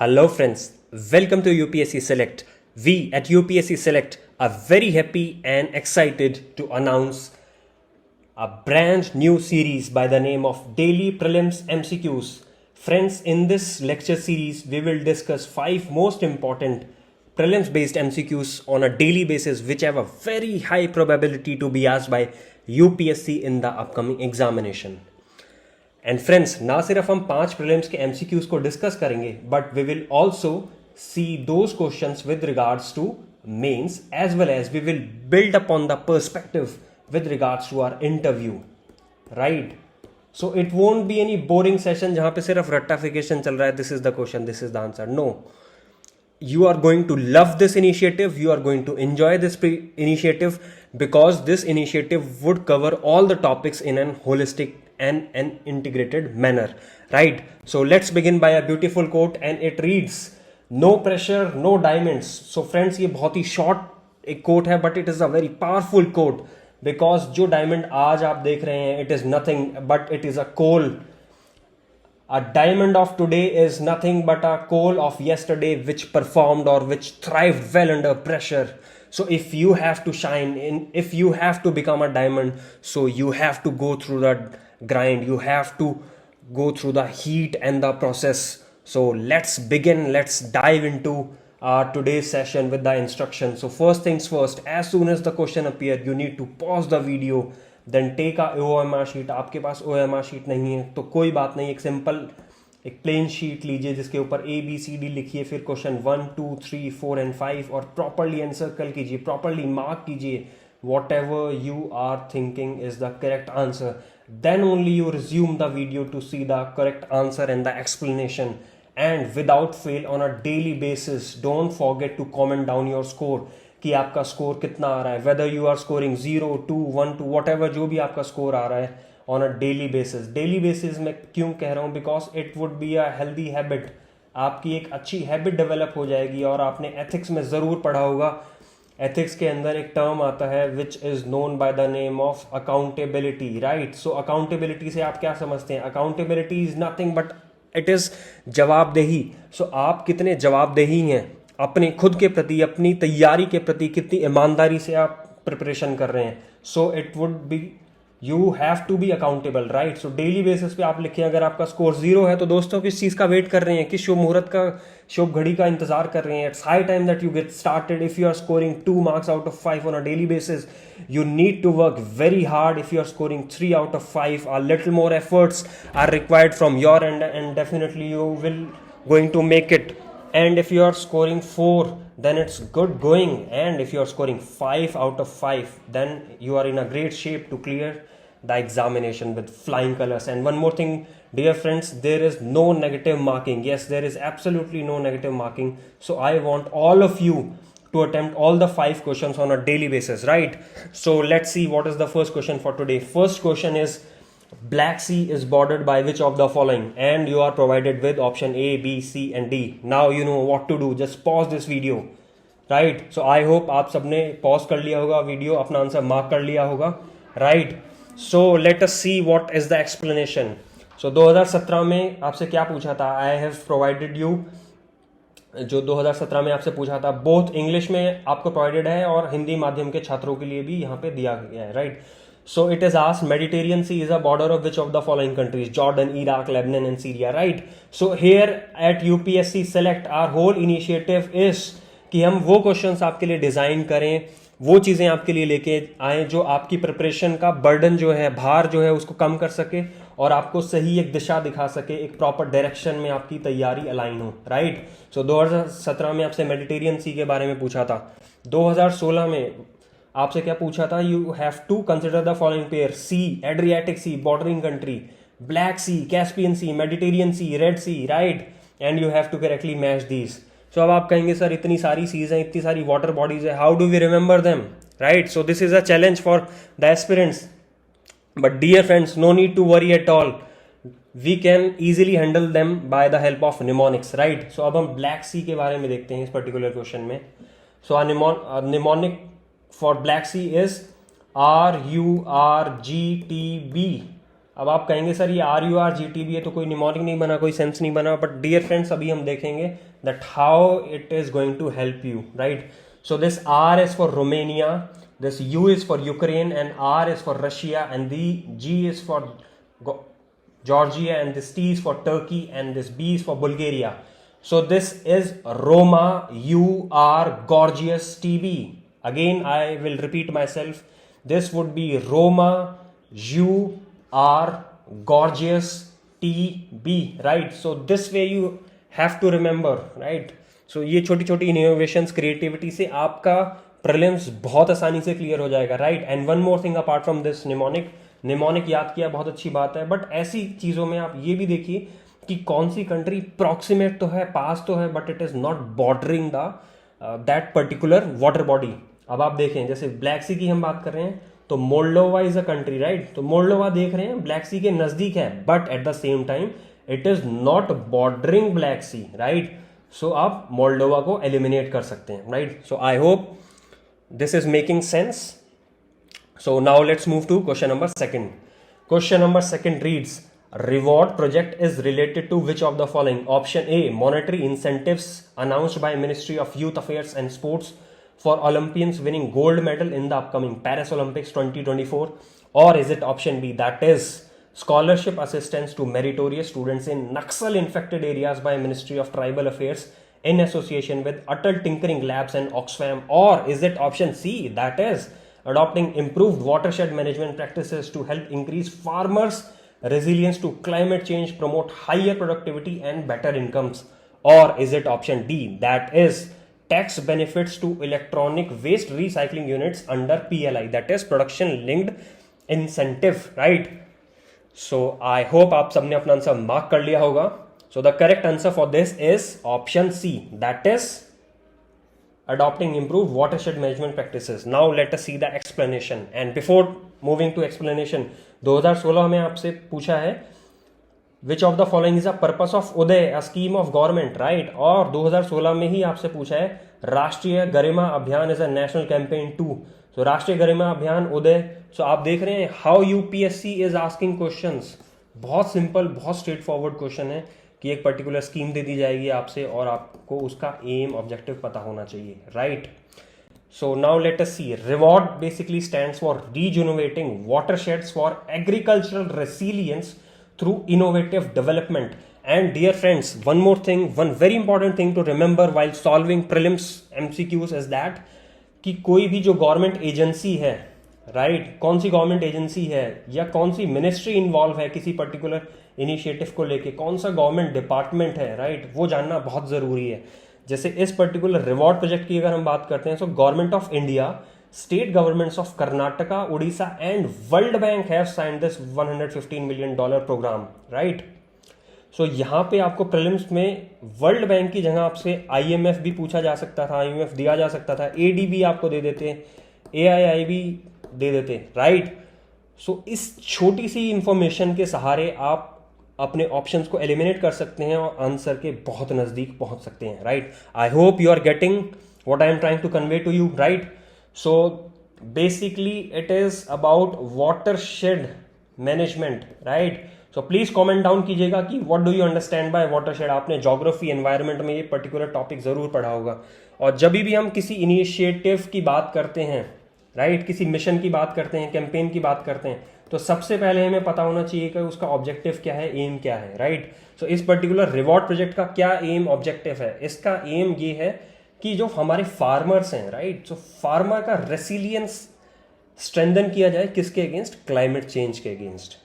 Hello friends, welcome to UPSC Select. We at UPSC Select are very happy and excited to announce a brand new series by the name of Daily Prelims MCQs. Friends, in this lecture series, we will discuss 5 most important prelims based MCQs on a daily basis which have a very high probability to be asked by UPSC in the upcoming examination. And friends, ना सिर्फ हम 5 prelims के MCQs को discuss करेंगे but we will also see those questions with regards to mains as well as we will build upon the perspective with regards to our interview, right? So it won't be any boring session जहां पे सिर्फ रट्टाफिकेशन चल रहा है, this is the question, this is the answer. No, you are going to love this initiative, you are going to enjoy this initiative because this initiative would cover all the topics in an holistic and an integrated manner, right? So let's begin by a beautiful quote and it reads, no pressure, no diamonds. So friends, ये बहुत ही short एक quote है but it is a very powerful quote because जो diamond आज आप देख रहे हैं, it is nothing but it is a coal. A diamond of today is nothing but a coal of yesterday which performed or which thrived well under pressure. So if you have to shine in, if you have to become a diamond, so you have to go through the grind, you have to go through the heat and the process. So let's begin, let's dive into today's session with the instruction. So first things first, as soon as the question appear, you need to pause the video, then take a OMR sheet. आपके पास OMR sheet नहीं है तो कोई बात नहीं, एक simple एक प्लेन शीट लीजिए जिसके ऊपर ABCD लिखिए, फिर क्वेश्चन 1 2 3 4 एंड 5 और प्रॉपरली एनसर्कल कीजिए, प्रॉपरली मार्क कीजिए whatever you are thinking is the correct answer. Then only you resume the video to see the correct answer and the explanation. And without fail on a daily basis don't forget to comment down your score कि आपका score कितना आ रहा है, whether you are scoring 0 2 1 2 whatever, जो भी आपका score आ रहा है on a daily basis. Daily basis में क्यों कह रहा हूँ, because it would be a healthy habit, आपकी एक अच्छी हैबिट डेवलप हो जाएगी. और आपने एथिक्स में ज़रूर पढ़ा होगा, एथिक्स के अंदर एक टर्म आता है which is known by the name of accountability, right? So accountability से आप क्या समझते हैं? Accountability is nothing but it is जवाबदेही. सो आप कितने जवाबदेही हैं अपने खुद के प्रति, अपनी तैयारी के प्रति, कितनी ईमानदारी से आप प्रिपरेशन कर रहे हैं. So it would be, you have to be accountable, right? So daily basis पे आप लिखें, अगर आपका स्कोर 0 है तो दोस्तों किस चीज़ का वेट कर रहे हैं, किस शुभ मुहूर्त का, शुभ घड़ी का इंतजार कर रहे हैं? It's high time that you get started. If you are scoring 2 marks out of 5 on a daily basis, you need to work very hard. If you are scoring 3 out of 5, a little more efforts are required from your end and definitely you will going to make it. And if you are scoring 4, then it's good going. And if you are scoring 5 out of 5, then you are in a great shape to clear the examination with flying colors. And one more thing, dear friends, there is no negative marking. Yes, there is absolutely no negative marking. So I want all of you to attempt all the 5 questions on a daily basis, right? So let's see what is the first question for today. First question is, Black Sea is bordered by which of the following? And you are provided with option A, B, C and D. Now you know what to do. Just pause this video, right? So I hope आप सबने pause कर लिया होगा video, अपना answer mark कर लिया होगा, right? So let us see what is the explanation. So 2017 में आपसे क्या पूछा था? I have provided you, जो 2017 में आपसे पूछा था, बोथ इंग्लिश में आपको प्रोवाइडेड है और हिंदी माध्यम के छात्रों के लिए भी यहाँ पे दिया गया है, right? So it is asked, Mediterranean Sea is a border of which of the following countries? Jordan, Iraq, Lebanon and Syria, right? So here at UPSC Select our whole initiative is कि हम वो questions आपके लिए design करें, वो चीज़ें आपके लिए लेके आएँ जो आपकी प्रिपरेशन का बर्डन जो है, भार जो है, उसको कम कर सके और आपको सही एक दिशा दिखा सके, एक प्रॉपर डायरेक्शन में आपकी तैयारी अलाइन हो, राइट? सो 2017 में आपसे मेडिटेरियन सी के बारे में पूछा था. 2016 में आपसे क्या पूछा था? You have to consider the following pair: sea, Adriatic Sea, bordering country, Black Sea, Caspian Sea, Mediterranean Sea, Red Sea, right? And you have to correctly match these. So अब आप कहेंगे सर इतनी सारी सीज हैं, इतनी सारी water bodies है, how do we remember them, right? So this is a challenge for the aspirants. But dear friends, no need to worry at all, we can easily handle them by the help of mnemonics, right? So अब हम black sea के बारे में देखते हैं इस particular question में. So mnemonic for Black Sea is RURGTB. अब आप कहेंगे सर ये RURGTB है तो कोई निमोनिक नहीं बना, कोई सेंस नहीं बना. बट डियर फ्रेंड्स, अभी हम देखेंगे that how it is going to help you, right? So this R is for Romania, this U is for Ukraine, and R is for Russia, and the G is for Georgia, and this T is for Turkey, and this B is for Bulgaria. So this is Roma, U R Gorgeous TB. Again, I will repeat myself. This would be Roma, U R Gorgeous TB, right? So this way you have to remember, right? So ये छोटी छोटी innovations creativity से आपका prelims बहुत आसानी से clear हो जाएगा, right? And one more thing apart from this, mnemonic याद किया, बहुत अच्छी बात है, बट ऐसी चीज़ों में आप ये भी देखिए कि कौन सी कंट्री प्रॉक्सिमेट तो है, पास तो है, but it is not bordering the that particular water body. अब आप देखें, जैसे ब्लैक सी की हम बात कर रहे हैं, तो Moldova is a country, right? तो मोल्डोवा देख रहे हैं ब्लैक सी के नज़दीक है, but at the same time it is not bordering black sea, right? सो आप मोल्डोवा को एलिमिनेट कर सकते हैं, right? So I hope this is making sense. So now let's move to question number 2. Question number 2 reads, reward project is related to which of the following? Option A, monetary incentives announced by Ministry of Youth Affairs and Sports for Olympians winning gold medal in the upcoming Paris Olympics 2024, or is it option B, that is scholarship assistance to meritorious students in Naxal infected areas by Ministry of Tribal Affairs in association with Atal Tinkering Labs and Oxfam, or is it option C, that is adopting improved watershed management practices to help increase farmers' resilience to climate change, promote higher productivity and better incomes, or is it option D, that is tax benefits to electronic waste recycling units under PLI, that is production linked incentive, right? So I hope आप सबने अपना answer mark कर लिया होगा. So the correct answer for this is option C, that is adopting improved watershed management practices. Now let us see the explanation. And before moving to explanation, 2016 में आपसे पूछा है which of the following is a purpose of Uday, a scheme of government, right? और 2016 में ही आपसे पूछा है राष्ट्रीय गरिमा अभियान is a national campaign too. So राष्ट्रीय गरिमा अभियान उदय. So आप देख रहे हैं how UPSC is asking questions. बहुत सिंपल, बहुत स्ट्रेट फॉरवर्ड क्वेश्चन है कि एक पर्टिकुलर स्कीम दे दी जाएगी आपसे और आपको उसका एम ऑब्जेक्टिव पता होना चाहिए, right? So now let us see. Reward basically stands for rejuvenating watersheds for agricultural resilience through innovative development. And dear friends, one more thing, one very important thing to remember while solving prelims MCQs is that कि कोई भी जो government agency है, right, कौन सी government agency है या कौन सी ministry involve है किसी पर्टिकुलर इनिशिएटिव को लेके, कौन सा गवर्नमेंट डिपार्टमेंट है, राइट, वो जानना बहुत ज़रूरी है. जैसे इस पर्टिकुलर रिवॉर्ड प्रोजेक्ट की अगर हम बात करते हैं, so government of India, state governments of Karnataka, Orissa and world bank have signed this $115 million programme, right? So यहाँ पे आपको प्रीलिम्स में वर्ल्ड बैंक की जगह आपसे IMF भी पूछा जा सकता था, IMF दिया जा सकता था, ADB आपको दे देते, AII भी दे देते, राइट? सो इस छोटी सी इंफॉर्मेशन के सहारे आप अपने ऑप्शंस को एलिमिनेट कर सकते हैं और आंसर के बहुत नज़दीक पहुंच सकते हैं, right? I hope you are getting what I am trying to convey to you, right? So basically it is about watershed management, right? So please comment down कीजिएगा कि what do you understand by watershed. आपने geography environment में ये particular topic जरूर पढ़ा होगा. और जब भी हम किसी इनिशिएटिव की बात करते हैं, राइट, किसी मिशन की बात करते हैं, कैंपेन की बात करते हैं, तो सबसे पहले हमें पता होना चाहिए कि उसका ऑब्जेक्टिव क्या है, एम क्या है, राइट? सो इस पर्टिकुलर रिवॉर्ड प्रोजेक्ट का क्या एम ऑब्जेक्टिव है? इसका एम ये है कि जो हमारे फार्मर्स हैं, राइट, सो फार्मर का रेसिलियंस स्ट्रेंथन किया जाए किसके अगेंस्ट? क्लाइमेट चेंज के अगेंस्ट,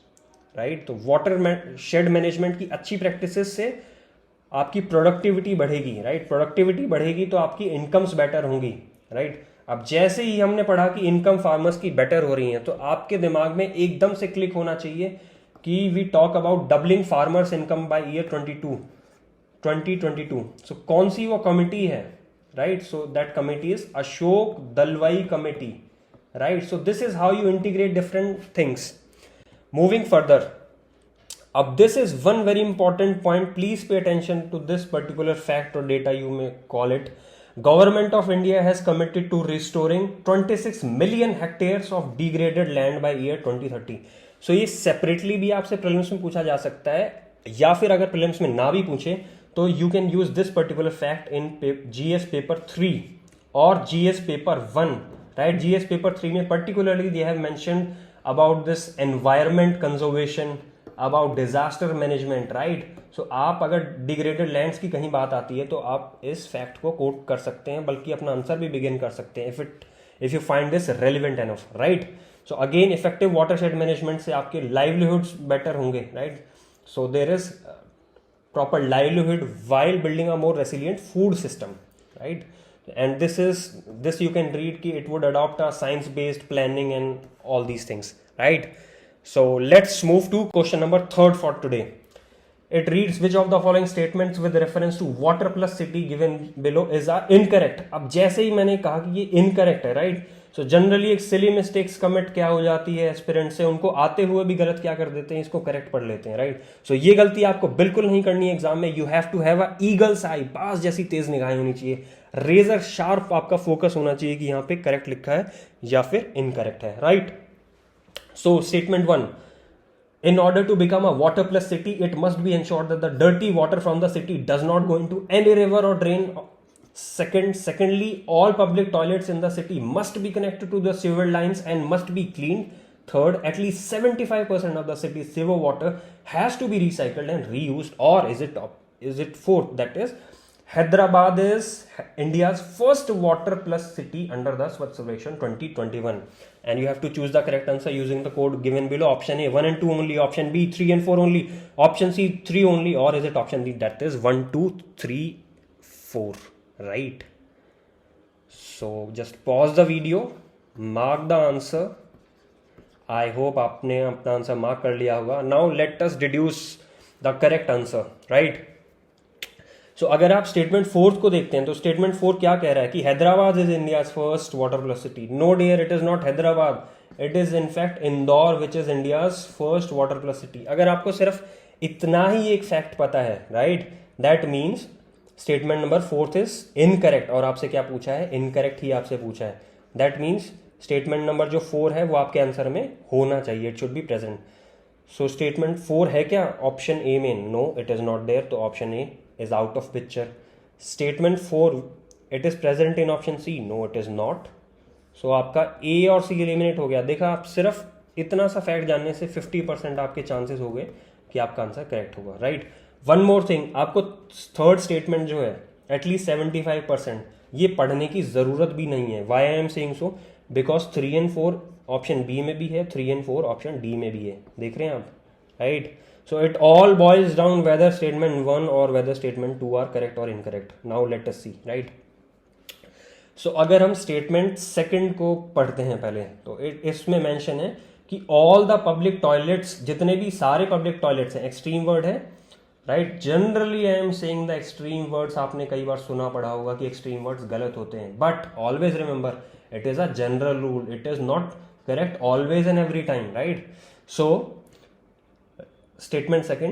राइट? तो वाटर शेड मैनेजमेंट की अच्छी प्रैक्टिसेस से आपकी प्रोडक्टिविटी बढ़ेगी, राइट? प्रोडक्टिविटी बढ़ेगी तो आपकी इनकम्स बेटर होंगी, राइट? अब जैसे ही हमने पढ़ा कि इनकम फार्मर्स की बेटर हो रही है, तो आपके दिमाग में एकदम से क्लिक होना चाहिए कि we talk about doubling farmers income by year 2022. So कौन सी वो कमिटी है, right? So that committee is Ashok Dalwai committee, right? So this is how you integrate different things. Moving further, अब this is one very important point. Please pay attention to this particular fact और data, you may call it. Government of India has committed to restoring 26 million hectares of degraded land by year 2030. So ये separately भी आपसे prelims में पूछा जा सकता है, या फिर अगर प्रीलिम्स में ना भी पूछे तो you can use this particular fact in GS paper 3 और GS paper 1, right. GS paper 3 में particularly they have mentioned about this environment conservation, about disaster management, right. सो आप अगर डिग्रेडेड लैंड्स की कहीं बात आती है तो आप इस फैक्ट को कोट कर सकते हैं, बल्कि अपना आंसर भी बिगिन कर सकते हैं if you find this relevant enough, right. So again effective watershed management से आपके लाइवलीहुड्स बेटर होंगे, right. So there is proper livelihood while building a more resilient food system, right. And this you can read ki it would adopt a science based planning and all these things, right. So let's move to question number 3 for today. It reads, which of the following statements with reference to water plus city given below is incorrect. अब जैसे ही मैंने कहा कि ये incorrect है, right. So generally एक silly mistakes commit क्या हो जाती है एस्पिरेंट से, उनको आते हुए भी गलत क्या कर देते हैं, इसको करेक्ट पढ़ लेते हैं, राइट. सो ये गलती आपको बिल्कुल नहीं करनी है एग्जाम में. You have to have a eagles eye, बास जैसी तेज निगाहें होनी चाहिए, रेजर शार्प आपका फोकस होना चाहिए कि यहाँ पे करेक्ट लिखा है या फिर इनकरेक्ट है, right. So statement 1, in order to become a water plus city it must be ensured that the dirty water from the city does not go into any river or drain. Secondly, all public toilets in the city must be connected to the sewer lines and must be cleaned. Third, at least 75% of the city's sewer water has to be recycled and reused. Or is it fourth, that is Hyderabad is India's first water plus city under the Swachh Sarvekhan 2021, and you have to choose the correct answer using the code given below. Option A 1 and 2 only, option B 3 and 4 only, option C 3 only, or is it option D, that is 1 2 3 4, right. So just pause the video, mark the answer. I hope आपने अपना answer mark कर लिया होगा. Now let us deduce the correct answer, right. सो अगर आप statement 4 को देखते हैं तो स्टेटमेंट 4 क्या कह रहा है कि Hyderabad is India's first water plus city. No dear, it is not Hyderabad, it is in fact Indore which is India's first water plus city. अगर आपको सिर्फ इतना ही एक फैक्ट पता है, right, that means statement number 4 is incorrect. और आपसे क्या पूछा है, इनकरेक्ट ही आपसे पूछा है. दैट मीन्स स्टेटमेंट नंबर जो 4 है वो आपके आंसर में होना चाहिए, it should be present. So statement 4 है क्या ऑप्शन ए में? No, it is not there, तो option A is out of picture. Statement 4, it is present in option C. No, it is not. So आपका A और C eliminate हो गया. देखा, आप सिर्फ इतना सा फैक्ट जानने से 50% आपके चांसेस हो गए कि आपका आंसर करेक्ट होगा, राइट. वन मोर थिंग, आपको थर्ड स्टेटमेंट जो है एटलीस्ट 75%, ये पढ़ने की जरूरत भी नहीं है. Why I am saying so, because 3 and 4 option B में भी है, 3 and 4 ऑप्शन डी में भी है. देख रहे हैं आप, right. So it all boils down whether statement 1 or whether statement 2 are correct or incorrect. Now let us see, right? So अगर हम statement 2 को पढ़ते हैं पहले, तो इसमें मेंशन है कि all the public toilets, जितने भी सारे public toilets हैं, एक्सट्रीम वर्ड है, right. Generally I am saying the extreme words, आपने कई बार सुना पढ़ा होगा कि एक्सट्रीम वर्ड्स गलत होते हैं, but always remember it is a general rule, it is not correct always and every time, right. So Statement 2,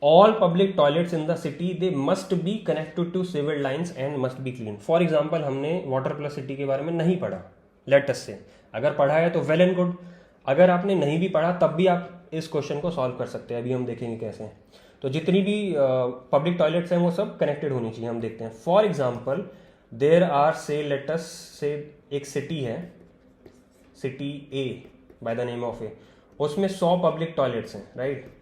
all public toilets in the city they must be connected to sewer lines and must be clean. For example, हमने water plus city के बारे में नहीं पढ़ा, let us say. अगर पढ़ा है तो well and good. अगर आपने नहीं भी पढ़ा तब भी आप इस क्वेश्चन को सॉल्व कर सकते हैं. अभी हम देखेंगे कैसे. तो जितनी भी पब्लिक टॉयलेट्स हैं वो सब कनेक्टेड होनी चाहिए. हम देखते हैं. For example there are say let us say एक सिटी है, city A by the name of A, उसमें 100 पब्लिक टॉयलेट्स हैं, right.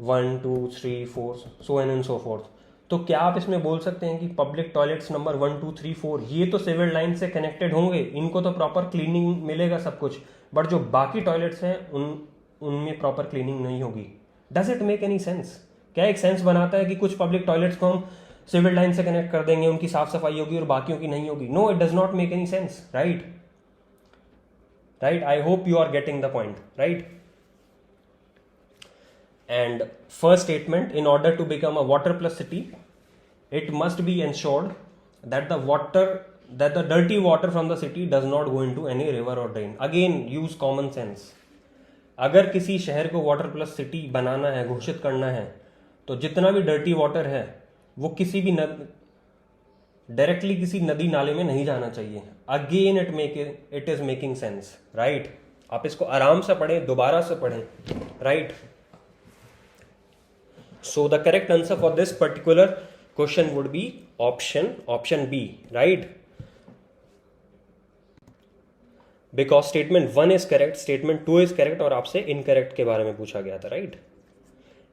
1 2 3 4 so on and so forth. तो क्या आप इसमें बोल सकते हैं कि पब्लिक टॉयलेट्स नंबर 1 2 3 4 ये तो सिविल लाइन से कनेक्टेड होंगे, इनको तो प्रॉपर क्लीनिंग मिलेगा सब कुछ, बट जो बाकी टॉयलेट्स हैं उनमें प्रॉपर क्लीनिंग नहीं होगी. Does it make any sense? क्या एक सेंस बनाता है कि कुछ पब्लिक टॉयलेट्स को हम सिविल लाइन से कनेक्ट कर देंगे, उनकी साफ सफाई होगी और बाकियों की नहीं होगी? No, it does not make any sense, right. Right, I hope you are getting the point, right. And first statement, in order to become a water plus city, it must be ensured that the dirty water from the city does not go into any river or drain. Again, use common sense. अगर किसी शहर को water plus city बनाना है, घोषित करना है, तो जितना भी डर्टी वाटर है वो किसी भी डायरेक्टली किसी नदी नाले में नहीं जाना चाहिए. Again it is making sense, right. आप इसको आराम से पढ़ें, दोबारा से पढ़ें, right. So the correct answer for this particular question would be option B, right? Because statement 1 is correct, statement 2 is correct और आपसे incorrect के बारे में पूछा गया था, right?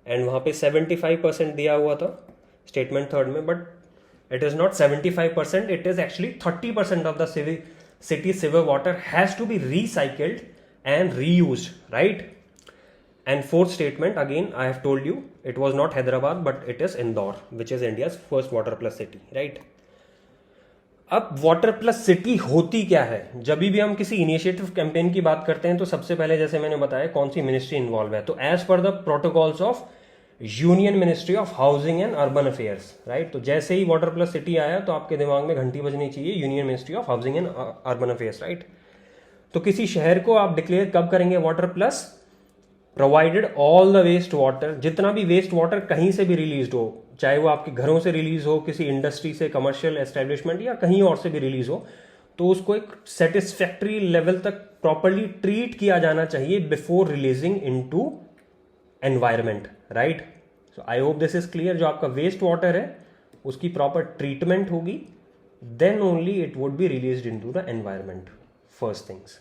And वहाँ पे 75% दिया हुआ था statement थर्ड में, but it is not 75%, it is actually 30% of the city sewer water has to be recycled and reused, right? And fourth statement, again I have told you, it was not Hyderabad but it is Indore, which is India's first water plus city, right? अब water plus city होती क्या है? जब भी हम किसी initiative campaign की बात करते हैं तो सबसे पहले जैसे मैंने बताया कौन सी मिनिस्ट्री इन्वॉल्व है, तो as per the protocols of union ministry of housing and urban affairs, right? तो जैसे ही वाटर प्लस सिटी आया तो आपके दिमाग में घंटी बजनी चाहिए union ministry of housing and urban affairs, right? तो किसी शहर को आप डिक्लेयर कब करेंगे water plus? Provided all the waste water, जितना भी वेस्ट वाटर कहीं से भी रिलीज हो, चाहे वो आपके घरों से रिलीज हो, किसी इंडस्ट्री से, कमर्शियल एस्टेब्लिशमेंट या कहीं और से भी रिलीज हो, तो उसको एक सेटिस्फैक्ट्री लेवल तक प्रॉपरली ट्रीट किया जाना चाहिए before releasing into environment, right? So I hope this is clear. जो आपका वेस्ट वाटर है उसकी प्रॉपर ट्रीटमेंट होगी, then only it would be released into the environment. First things.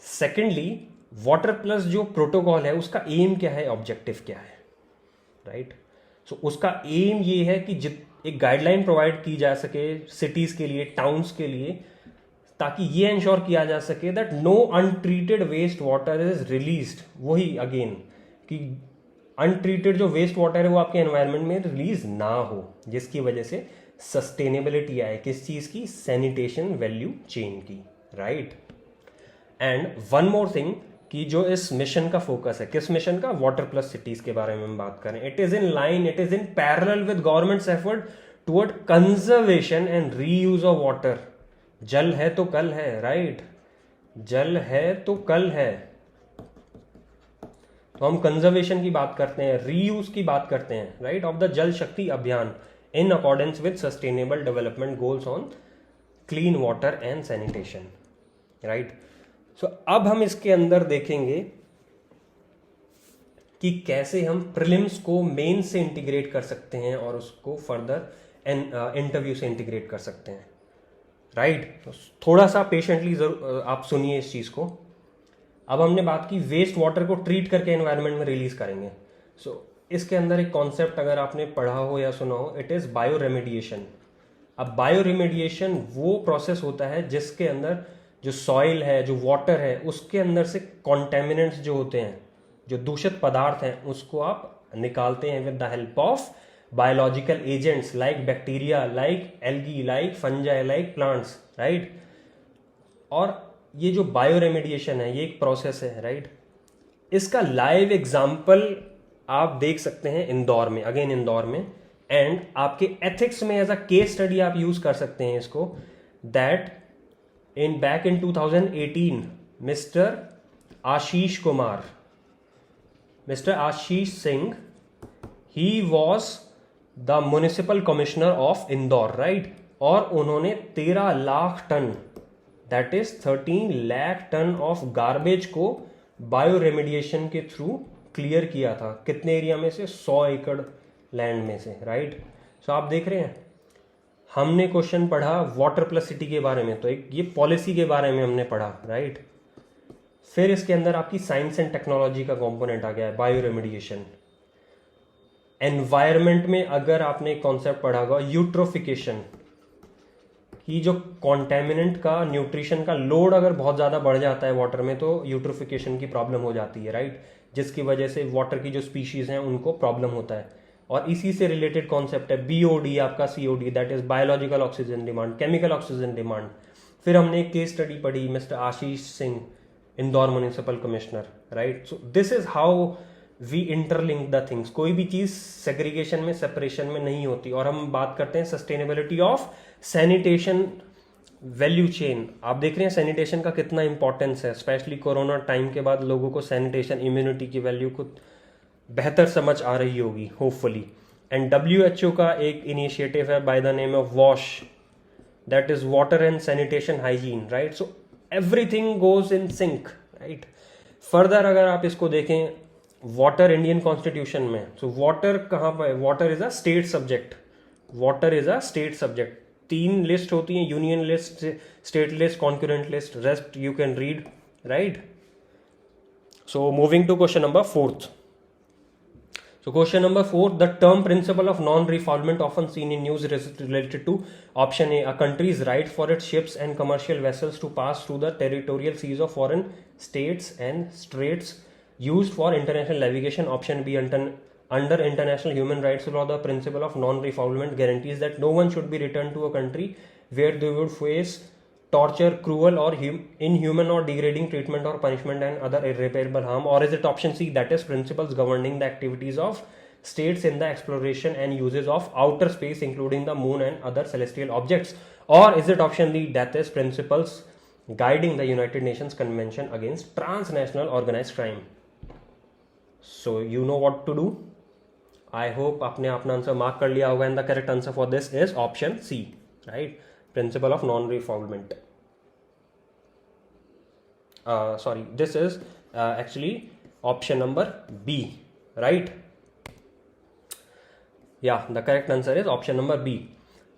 Secondly, water plus जो protocol है उसका एम क्या है, ऑब्जेक्टिव क्या है, राइट? सो उसका एम ये है कि एक गाइडलाइन प्रोवाइड की जा सके सिटीज के लिए, टाउन्स के लिए, ताकि ये इंश्योर किया जा सके that no untreated waste water is released. वही अगेन कि अनट्रीटेड जो वेस्ट वाटर है वो आपके एनवायरनमेंट में रिलीज ना हो, जिसकी वजह से सस्टेनेबिलिटी आए. किस चीज की? सैनिटेशन वैल्यू चेन की, right? And one more thing कि जो इस मिशन का फोकस है, किस मिशन का? वाटर प्लस सिटीज के बारे में हम बात करें. It is in line, it is in parallel with governments effort toward conservation and reuse of water. जल है तो कल है, राइट? जल है तो कल है. तो हम कंजर्वेशन की बात करते हैं, रीयूज की बात करते हैं, right? Of the Jal Shakti Abhiyan in accordance with sustainable development goals on clean water and sanitation, right? So अब हम इसके अंदर देखेंगे कि कैसे हम प्रीलिम्स को मेन से इंटीग्रेट कर सकते हैं और उसको फर्दर इंटरव्यू से इंटीग्रेट कर सकते हैं, राइट? थोड़ा सा पेशेंटली आप सुनिए इस चीज को. अब हमने बात की वेस्ट वाटर को ट्रीट करके एनवायरनमेंट में रिलीज करेंगे. सो इसके अंदर एक कॉन्सेप्ट अगर आपने पढ़ा हो या सुना हो, इट इज बायो रेमेडिएशन. अब बायो रेमेडिएशन वो प्रोसेस होता है जिसके अंदर जो सॉइल है, जो वाटर है, उसके अंदर से कॉन्टेमिनेंट्स जो होते हैं, जो दूषित पदार्थ हैं, उसको आप निकालते हैं with the help of biological agents like bacteria, like algae, like fungi, like plants, right? और ये जो बायो रेमेडिएशन है ये एक प्रोसेस है, राइट? इसका लाइव एग्जाम्पल आप देख सकते हैं इंदौर में, अगेन इंदौर में. एंड आपके एथिक्स में एज अ केस स्टडी आप यूज कर सकते हैं इसको, that back in 2018, Mr. Ashish Kumar, Mr. Ashish Singh, he was the municipal commissioner of Indore, right? और उन्होंने 13 lakh ton, that is 13 lakh ton of garbage को बायो रेमेडिएशन के थ्रू क्लियर किया था. कितने एरिया में से? 100 एकड़ लैंड में से, राइट? सो आप देख रहे हैं, हमने क्वेश्चन पढ़ा वाटर प्लस सिटी के बारे में, तो एक ये पॉलिसी के बारे में हमने पढ़ा, राइट? फिर इसके अंदर आपकी साइंस एंड टेक्नोलॉजी का कंपोनेंट आ गया है, बायो रेमेडिएशन. एनवायरनमेंट में अगर आपने कॉन्सेप्ट पढ़ा होगा यूट्रोफिकेशन, कि जो कॉन्टेमिनेंट का, न्यूट्रिशन का लोड अगर बहुत ज़्यादा बढ़ जाता है वाटर में तो यूट्रोफिकेशन की प्रॉब्लम हो जाती है, राइट? जिसकी वजह से वाटर की जो स्पीशीज हैं उनको प्रॉब्लम होता है. और इसी से रिलेटेड कॉन्सेप्ट है बीओडी, आपका COD, that is biological oxygen demand, chemical oxygen demand. फिर हमने एक केस स्टडी पढ़ी, mister Ashish Singh, Indore municipal commissioner, right? So this is how we interlink the things. कोई भी चीज सेग्रीगेशन में, सेपरेशन में नहीं होती. और हम बात करते हैं sustainability of sanitation value chain. आप देख रहे हैं सैनिटेशन का कितना इंपॉर्टेंस है, स्पेशली कोरोना टाइम के बाद लोगों को सैनिटेशन, इम्यूनिटी की वैल्यू को बेहतर समझ आ रही होगी, होपफुली. एंड WHO का एक इनिशिएटिव है bye the name of wash, that is water and sanitation hygiene, right? So everything goes in sync, right? Further अगर आप इसको देखें, वाटर इंडियन कॉन्स्टिट्यूशन में, सो वाटर कहाँ पर, water is a state subject, water is a state subject. 3 list होती हैं, union list, state list, concurrent list, rest you can read, right. So moving to question number 4th. So question number 4, the term principle of non-refoulement often seen in news is related to option A, a country's right for its ships and commercial vessels to pass through the territorial seas of foreign states and straits used for international navigation. Option B, under international human rights law, the principle of non-refoulement guarantees that no one should be returned to a country where they would face torture, cruel or inhuman or degrading treatment or punishment and other irreparable harm. Or is it option C, that is principles governing the activities of states in the exploration and uses of outer space including the moon and other celestial objects? Or is it option D, that is principles guiding the United Nations Convention against transnational organized crime? So you know what to do. I hope आपने अपना answer mark कर लिया होगा, and the correct answer for this is option C, right? Principle of non-refoulement. Sorry, this is actually option number B, right? Yeah, the correct answer is option number B.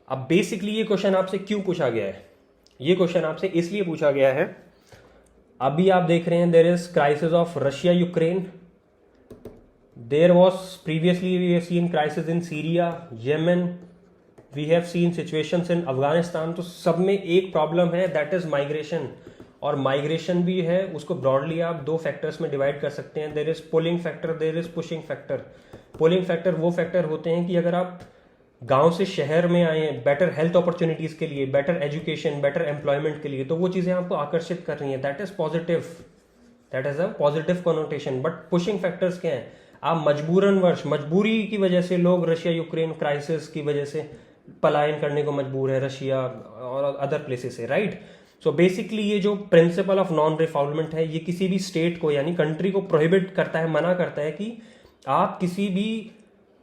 अब basically ये question आपसे क्यों पूछा गया है? ये question आपसे इसलिए पूछा गया है, अभी आप देख रहे हैं there is crisis of Russia Ukraine, there was previously we have seen crisis in Syria, Yemen, we have seen situations in Afghanistan. तो सब में एक प्रॉब्लम है, दैट इज माइग्रेशन। और माइग्रेशन भी है, उसको ब्रॉडली आप 2 फैक्टर्स में डिवाइड कर सकते हैं, there is pulling factor, there is pushing factor. Pulling factor वो फैक्टर होते हैं कि अगर आप गांव से शहर में आए हैं बेटर हेल्थ अपॉर्चुनिटीज के लिए, बेटर एजुकेशन, बेटर एम्प्लॉयमेंट के लिए, तो वो चीजें आपको आकर्षित कर रही हैं, that is positive, that is a positive connotation. But pushing factors क्या है, आप मजबूरी की वजह से लोग रशिया यूक्रेन क्राइसिस की वजह से पलायन करने को मजबूर है रशिया और अदर प्लेसेस से, राइट। सो बेसिकली ये जो प्रिंसिपल ऑफ नॉन रिफाउलमेंट है, ये किसी भी स्टेट को यानी कंट्री को प्रोहिबिट करता है, मना करता है कि आप किसी भी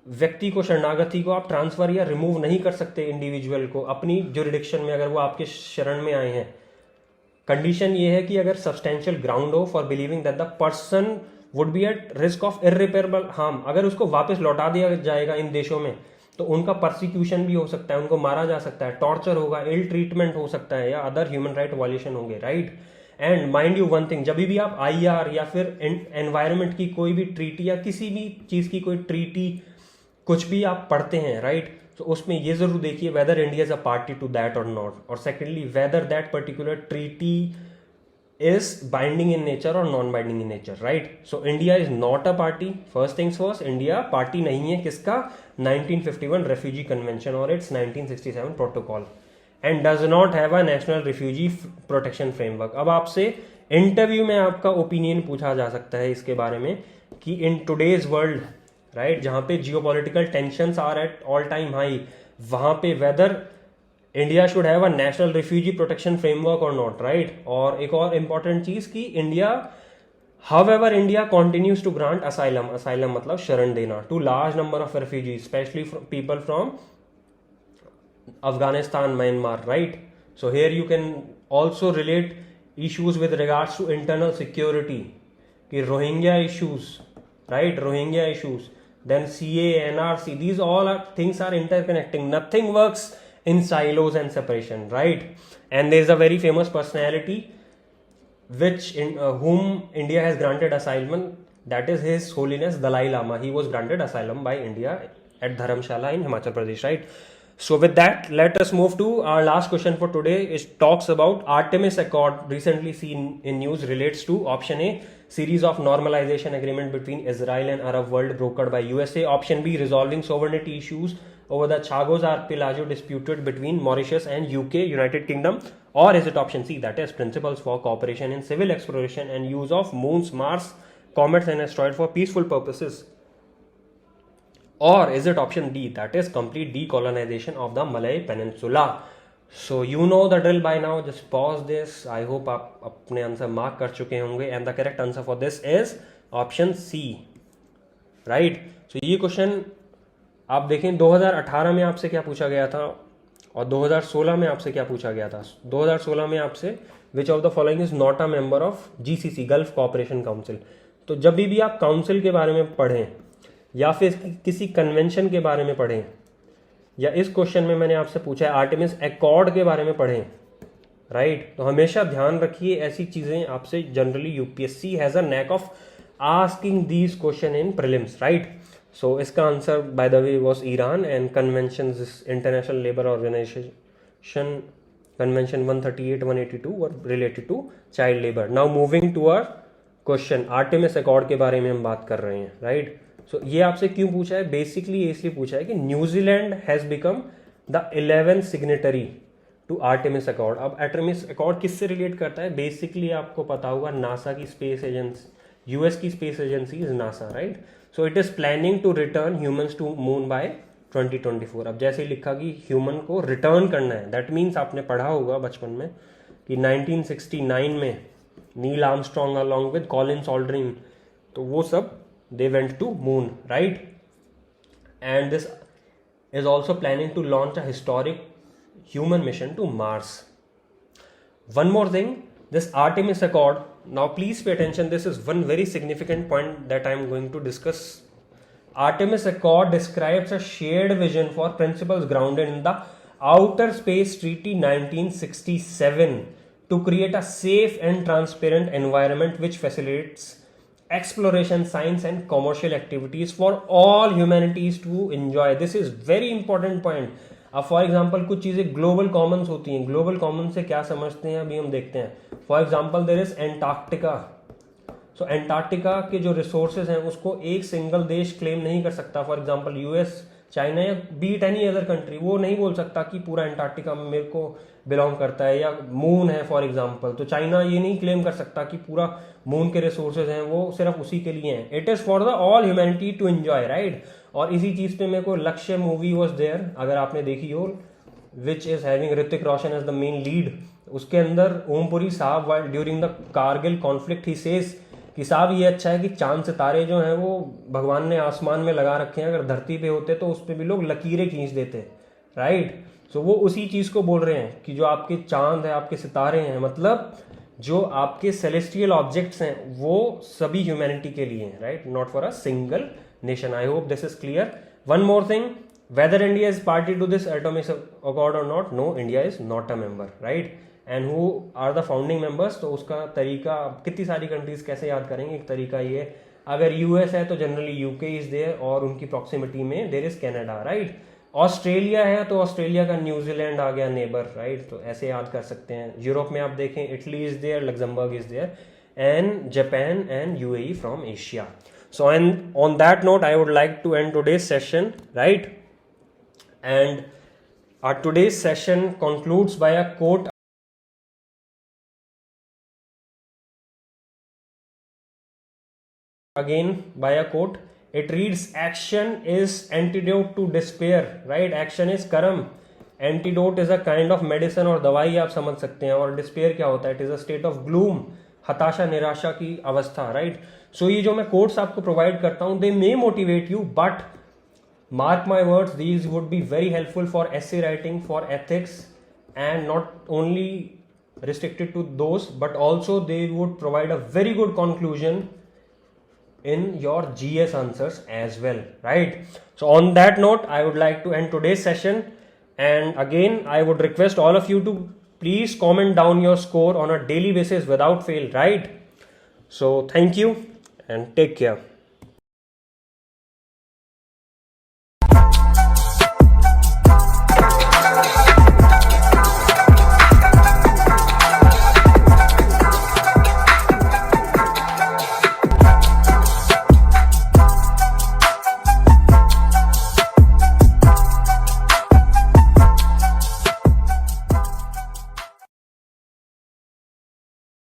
व्यक्ति को, शरणागति को आप ट्रांसफर या रिमूव नहीं कर सकते इंडिविजुअल को अपनी जुरिडिक्शन में, अगर वो आपके शरण में आए हैं। कंडीशन ये है कि अगर सब्सटेंशियल ग्राउंड हो for believing that the person would be at risk of irreparable harm, अगर उसको वापस लौटा दिया जाएगा इन देशों में तो उनका परसिक्यूशन भी हो सकता है, उनको मारा जा सकता है, टॉर्चर होगा, इल ट्रीटमेंट हो सकता है या अदर ह्यूमन राइट वायलेशन होंगे, right. And mind you one thing, जब भी आप आईआर या फिर एनवायरमेंट की कोई भी ट्रीटी या किसी भी चीज की कोई ट्रीटी कुछ भी आप पढ़ते हैं, राइट, तो उसमें ये जरूर देखिए whether India is a party to that और नॉट, और secondly whether that particular treaty is binding in nature or non-binding in nature, right? So India is not a party. First things first, India party नहीं है किसका, 1951 Refugee Convention और its 1967 Protocol, and does not have a national refugee protection framework. अब आपसे interview में आपका opinion पूछा जा सकता है इसके बारे में कि इन टुडेज वर्ल्ड, राइट, जहाँ पे geopolitical tensions are at all time high, वहां पे whether India should have a national refugee protection framework और नॉट, राइट। और एक और इंपॉर्टेंट चीज कि India, however India continues to grant asylum, asylum मतलब शरण देना, to large number of refugees, especially people from Afghanistan, Myanmar, right. So here you can also relate issues with regards to internal security, कि Rohingya issues, right, Rohingya issues, then CA, NRC, these all things are interconnecting, nothing works in silos and separation, right? And there is a very famous personality which whom India has granted asylum, that is His Holiness Dalai Lama. He was granted asylum by India at Dharamshala in Himachal Pradesh, right? So with that, let us move to our last question for today. It talks about Artemis Accord, recently seen in news, relates to option A, series of normalization agreement between Israel and Arab world brokered by USA. Option B, resolving sovereignty issues over the Chagos archipelago disputed between Mauritius and UK, United Kingdom. Or is it option C, that is principles for cooperation in civil exploration and use of moons, Mars, comets and asteroids for peaceful purposes? Or is it option D, that is complete decolonization of the Malay Peninsula? So you know the drill by now, just pause this. I hope आप अपने answer mark कर चुके होंगे, and the correct answer for this is option C, right? So ये question आप देखें 2018 में आपसे क्या पूछा गया था और 2016 में आपसे क्या पूछा गया था। 2016 में आपसे which of the following is not a member of GCC, gulf cooperation council. तो जब भी आप काउंसिल के बारे में पढ़ें या फिर किसी कन्वेंशन के बारे में पढ़ें, या इस क्वेश्चन में मैंने आपसे पूछा है आर्टेमिस अकॉर्ड के बारे में पढ़ें, राइट, तो हमेशा ध्यान रखिए ऐसी चीजें आपसे generally UPSC has a knack of asking these question in prelims, right. So इसका answer by the way was Iran and convention international labour organisation convention 138 182 were related to child labour. Now moving to our question, Artemis accord के बारे में हम बात कर रहे हैं, right. सो ये आपसे क्यों पूछा है, बेसिकली इसलिए पूछा है कि New Zealand has become the 11th signatory to Artemis accord. अब आर्टेमिस अकॉर्ड किससे रिलेट करता है, बेसिकली आपको पता होगा नासा की स्पेस एजेंसी, यूएस की space agency is NASA, right. So it is planning to return humans to moon by 2024. अब जैसे लिखा कि ह्यूमन को रिटर्न करना है, दैट मीन्स आपने पढ़ा होगा बचपन में कि 1969 में Neil Armstrong along with Collins Aldrin, तो वो सब they went to moon, right. And this is also planning to launch a historic human mission to Mars. One more thing, this Artemis Accord, now please pay attention, this is one very significant point that I am going to discuss. Artemis Accord describes a shared vision for principles grounded in the Outer Space Treaty 1967 to create a safe and transparent environment which facilitates exploration, science and commercial activities for all humanities to enjoy. This is very important point. अब for example कुछ चीज़ें global Commons होती हैं, global common से क्या समझते हैं अभी हम देखते हैं. For example there is Antarctica. So Antarctica के जो रिसोर्सेज हैं उसको एक सिंगल देश क्लेम नहीं कर सकता. फॉर एग्जाम्पल यूएस, चाइना या बीट एनी अदर कंट्री, वो नहीं बोल सकता कि पूरा एंटार्क्टिका मेरे को बिलोंग करता है. या मून है फॉर एग्जाम्पल, तो चाइना ये नहीं क्लेम कर सकता कि पूरा मून के रिसोर्सेज हैं वो सिर्फ उसी के लिए हैं. It is for the all humanity to enjoy, right. और इसी चीज पे मेरे को लक्ष्य मूवी वॉज देयर, अगर आपने देखी हो, which is having Hrithik Roshan as the main lead. उसके अंदर ओमपुरी साहब during the Kargil conflict he says कि साहब ये अच्छा है कि चांद सितारे जो हैं वो भगवान ने आसमान में लगा रखे हैं, अगर धरती पे होते तो उस पर भी लोग लकीरें खींच देते, राइट. सो वो उसी चीज को बोल रहे हैं कि जो आपके चांद है, आपके सितारे हैं, मतलब जो आपके सेलेस्टियल ऑब्जेक्ट्स हैं वो सभी ह्यूमैनिटी के लिए हैं, right, not for a single nation. I hope this is clear. One more thing, whether India is party to this atomic accord और not, no, India is not a member, right. And who are the founding members, तो उसका तरीका, कितनी सारी countries कैसे याद करेंगे, एक तरीका ये, अगर यूएस है तो जनरली यूके इज देयर और उनकी प्रॉक्सिमिटी में there is Canada, right. Australia है तो ऑस्ट्रेलिया का न्यूजीलैंड आ गया नेबर, राइट. तो ऐसे याद कर सकते हैं. यूरोप में आप देखें Italy is there, Luxembourg is there, and Japan and UAE from Asia. So and on that note, I would like to end today's session, right? And our today's session concludes by a quote. Again, by a quote. It reads, "Action is antidote to despair." Right? Action is कर्म. Antidote is a kind of medicine और दवाई आप समझ सकते हैं. और despair क्या होता है? It is a state of gloom. हताशा, निराशा की अवस्था, राइट. सो ये जो मैं कोट्स आपको प्रोवाइड करता हूं, they may motivate you, but mark my words, these would be very helpful for essay writing, for ethics, and not only restricted to those, but also they would provide a very good conclusion in your GS answers as well, right? So on that note, I would like to end today's session, and again I would request all of you to please comment down your score on a daily basis without fail, right? So thank you and take care.